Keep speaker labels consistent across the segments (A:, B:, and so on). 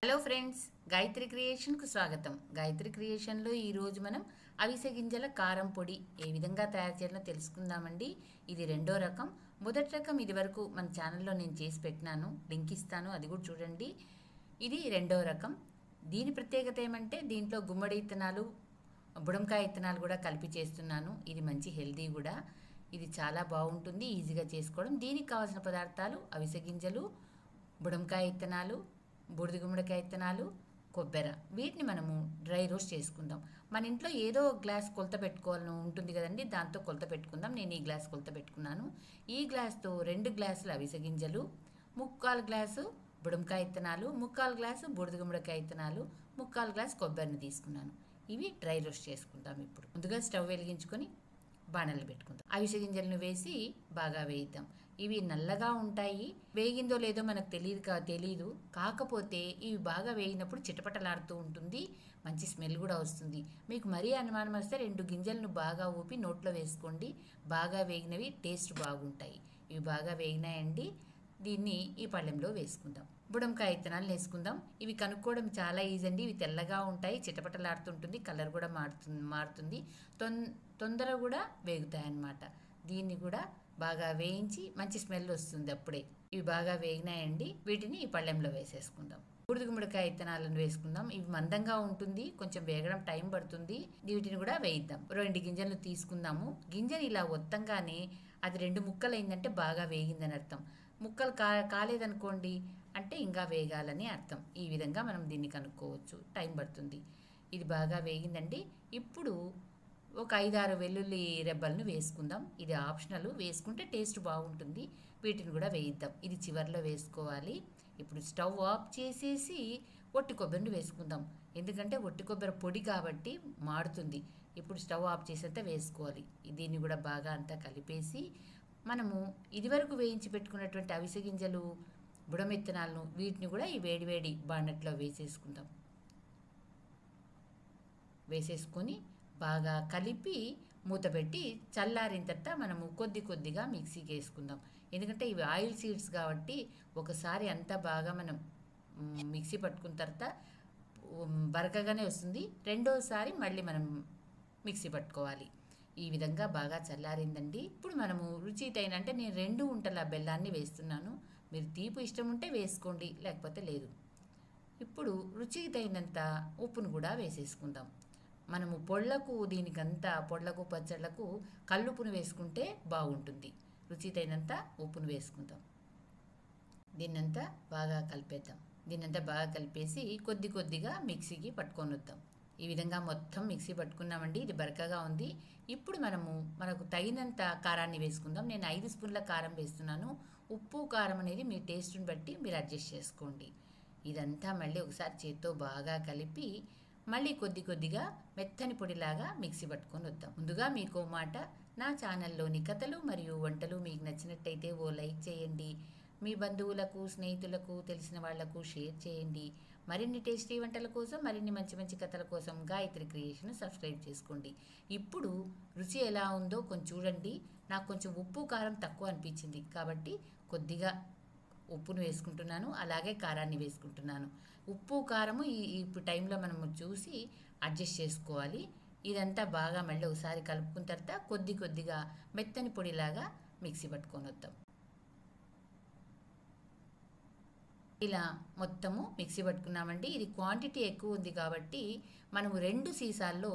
A: Hello friends, Gayatri క్రియేషన్కు స్వాగతం. గాయత్రి క్రియేషన్లో ఈరోజు మనం అవిసె గింజల కారం పొడి ఏ విధంగా తయారు చేయాలో తెలుసుకుందామండి. ఇది రెండో రకం. మొదటి రకం ఇది వరకు మన ఛానల్లో నేను చేసి పెట్టినాను, లింక్ ఇస్తాను, అది కూడా చూడండి. ఇది రెండో రకం. దీని ప్రత్యేకత ఏమంటే దీంట్లో గుమ్మడి విత్తనాలు, బుడంకాయ విత్తనాలు కూడా కలిపి చేస్తున్నాను. ఇది మంచి హెల్దీ కూడా. ఇది చాలా బాగుంటుంది, ఈజీగా చేసుకోవడం. దీనికి కావాల్సిన పదార్థాలు అవిసె గింజలు, బుడంకాయ విత్తనాలు, బూడిద గుమ్మడికాయ విత్తనాలు, కొబ్బరి. వీటిని మనము డ్రై రోస్ట్ చేసుకుందాం. మన ఇంట్లో ఏదో గ్లాస్ కొలత పెట్టుకోవాలని ఉంటుంది కదండి, దాంతో కొలత పెట్టుకుందాం. నేను ఈ గ్లాస్ కొలత పెట్టుకున్నాను. ఈ గ్లాస్తో 2 గ్లాసులు అవిసె గింజలు, 3/4 గ్లాసు బుడంకాయ విత్తనాలు, 3/4 గ్లాసు బూడిద గుమ్మడికాయ విత్తనాలు, 3/4 గ్లాసు కొబ్బరిని తీసుకున్నాను. ఇవి డ్రై రోస్ట్ చేసుకుందాం. ఇప్పుడు ముందుగా స్టవ్ వెలిగించుకొని బాణలు పెట్టుకుందాం. అవిసె గింజలను వేసి బాగా వేయిద్దాం. ఇవి నల్లగా ఉంటాయి, వేగిందో లేదో మనకు తెలీదు. కాకపోతే ఇవి బాగా వేగినప్పుడు చిటపటలాడుతూ ఉంటుంది, మంచి స్మెల్ కూడా వస్తుంది. మీకు మరీ అనుమానం వస్తే 2 గింజలను బాగా ఊపి నోట్లో వేసుకోండి. బాగా వేగినవి టేస్ట్ బాగుంటాయి. ఇవి బాగా వేగినాయండి. దీన్ని ఈ పళ్ళెంలో వేసుకుందాం. బుడంకాయ విత్తనాలు వేసుకుందాం. ఇవి కనుక్కోవడం చాలా ఈజీ అండి. ఇవి తెల్లగా ఉంటాయి, చిటపటలాడుతుంటుంది, కలర్ కూడా మారుతుంది, తొందర కూడా వేగుతాయి అన్నమాట. దీన్ని కూడా బాగా వేయించి మంచి స్మెల్ వస్తుంది అప్పుడే. ఇవి బాగా వేగినాయండి. వీటిని ఈ పళ్ళెంలో వేసేసుకుందాం. బూడిద గుమ్మడికాయ విత్తనాలను వేసుకుందాం. ఇవి మందంగా ఉంటుంది, కొంచెం వేగడం టైం పడుతుంది. వీటిని కూడా వేయిద్దాం. 2 గింజలు తీసుకుందాము. గింజలు ఇలా ఒత్తంగానే అది 2 ముక్కలు అయిందంటే బాగా వేగిందని అర్థం. ముక్కలు కాలేదనుకోండి అంటే ఇంకా వేగాలని అర్థం. ఈ విధంగా మనం దీన్ని కనుక్కోవచ్చు, టైం పడుతుంది. ఇది బాగా వేగిందండి. ఇప్పుడు ఒక 5-6 వెల్లుల్లి రెబ్బలను వేసుకుందాం. ఇది ఆప్షనల్, వేసుకుంటే టేస్ట్ బాగుంటుంది. వీటిని కూడా వేయిద్దాం. ఇది చివరిలో వేసుకోవాలి. ఇప్పుడు స్టవ్ ఆఫ్ చేసేసి ఒట్టి కొబ్బరిని వేసుకుందాం. ఎందుకంటే ఒట్టి కొబ్బరి పొడి కాబట్టి మాడుతుంది. ఇప్పుడు స్టవ్ ఆఫ్ చేసేంత వేసుకోవాలి. దీన్ని కూడా బాగా అంతా కలిపేసి మనము ఇదివరకు వేయించి పెట్టుకున్నటువంటి అవిసె గింజలు, బుడమెత్తనాలను వీటిని కూడా ఈ వేడివేడి బాండట్లో వేసేసుకొని బాగా కలిపి మూత పెట్టి చల్లారిన తర్వాత మనము కొద్దిగా మిక్సీకి వేసుకుందాం. ఎందుకంటే ఇవి ఆయిల్ సీడ్స్ కాబట్టి ఒకసారి అంతా బాగా మనం మిక్సీ పట్టుకున్న తర్వాత బరకగానే వస్తుంది. రెండోసారి మళ్ళీ మనం మిక్సీ పట్టుకోవాలి. ఈ విధంగా బాగా చల్లారిందండి. ఇప్పుడు మనము రుచి అంటే నేను 2 ఉంటల బెల్లాన్ని వేస్తున్నాను. మీరు తీపి ఇష్టం ఉంటే వేసుకోండి, లేకపోతే లేదు. ఇప్పుడు రుచికి తగినంత ఉప్పును కూడా వేసేసుకుందాం. మనము దీనికంతా పొళ్ళకు పచ్చళ్ళకు కల్లుప్పును వేసుకుంటే బాగుంటుంది. రుచి తగినంత ఉప్పును వేసుకుందాం. దీన్నంతా బాగా కలిపేద్దాం. దీన్నంతా బాగా కలిపేసి కొద్దిగా మిక్సీకి పట్టుకొని వద్దాం. ఈ విధంగా మొత్తం మిక్సీ పట్టుకున్నామండి. ఇది బరకగా ఉంది. ఇప్పుడు మనకు తగినంత కారాన్ని వేసుకుందాం. నేను 5 స్పూన్ల కారం వేస్తున్నాను. ఉప్పు కారం అనేది మీ టేస్ట్ని బట్టి మీరు అడ్జస్ట్ చేసుకోండి. ఇదంతా మళ్ళీ ఒకసారి చేత్తో బాగా కలిపి మళ్ళీ కొద్దిగా మెత్తని పొడిలాగా మిక్సీ పట్టుకొని వద్దాం. ముందుగా మీకు మాట, నా ఛానల్లోని కథలు మరియు వంటలు మీకు నచ్చినట్టయితే ఓ లైక్ చేయండి. మీ బంధువులకు, స్నేహితులకు, తెలిసిన వాళ్లకు షేర్ చేయండి. మరిన్ని టేస్టీ వంటల కోసం, మరిన్ని మంచి కథల కోసం గాయత్రి క్రియేషన్ సబ్స్క్రైబ్ చేసుకోండి. ఇప్పుడు రుచి ఎలా ఉందో కొంచెం చూడండి. నాకు కొంచెం ఉప్పు కారం తక్కువ అనిపించింది కాబట్టి కొద్దిగా ఉప్పును వేసుకుంటున్నాను, అలాగే కారాన్ని వేసుకుంటున్నాను. ఉప్పు కారము ఇప్పుడు టైంలో మనము చూసి అడ్జస్ట్ చేసుకోవాలి. ఇదంతా బాగా మళ్ళీ ఒకసారి కలుపుకున్న తర్వాత కొద్దిగా మెత్తని పొడిలాగా మిక్సీ పట్టుకొని వద్దాం. ఇలా మొత్తము మిక్సీ పట్టుకున్నామండి. ఇది క్వాంటిటీ ఎక్కువ ఉంది కాబట్టి మనము 2 సీసాల్లో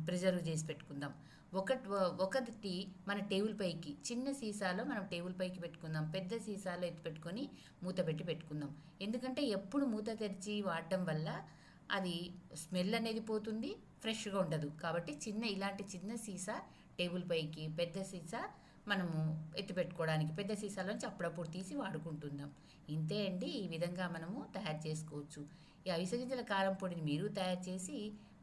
A: ప్రిజర్వ్ చేసి పెట్టుకుందాం. ఒకటి మన టేబుల్ పైకి, చిన్న సీసాలో మనం టేబుల్ పైకి పెట్టుకుందాం. పెద్ద సీసాలో ఎత్తి పెట్టుకొని మూత పెట్టుకుందాం. ఎందుకంటే ఎప్పుడు మూత తెరిచి వాడడం వల్ల అది స్మెల్ అనేది పోతుంది, ఫ్రెష్గా ఉండదు. కాబట్టి ఇలాంటి చిన్న సీసా టేబుల్ పైకి, పెద్ద సీసా మనము ఎత్తి పెట్టుకోవడానికి, పెద్ద సీసాలోంచి అప్పుడప్పుడు తీసి వాడుకుంటున్నాం. ఇంతే అండి. ఈ విధంగా మనము తయారు చేసుకోవచ్చు. ఈ అవిసె గింజల కారం పొడిని మీరు తయారు చేసి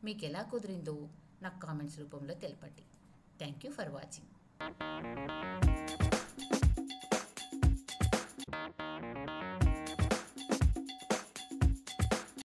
A: మీకు ఎలా కుదిరిందో నాకు కామెంట్స్ రూపంలో తెలపండి. Thank you for watching.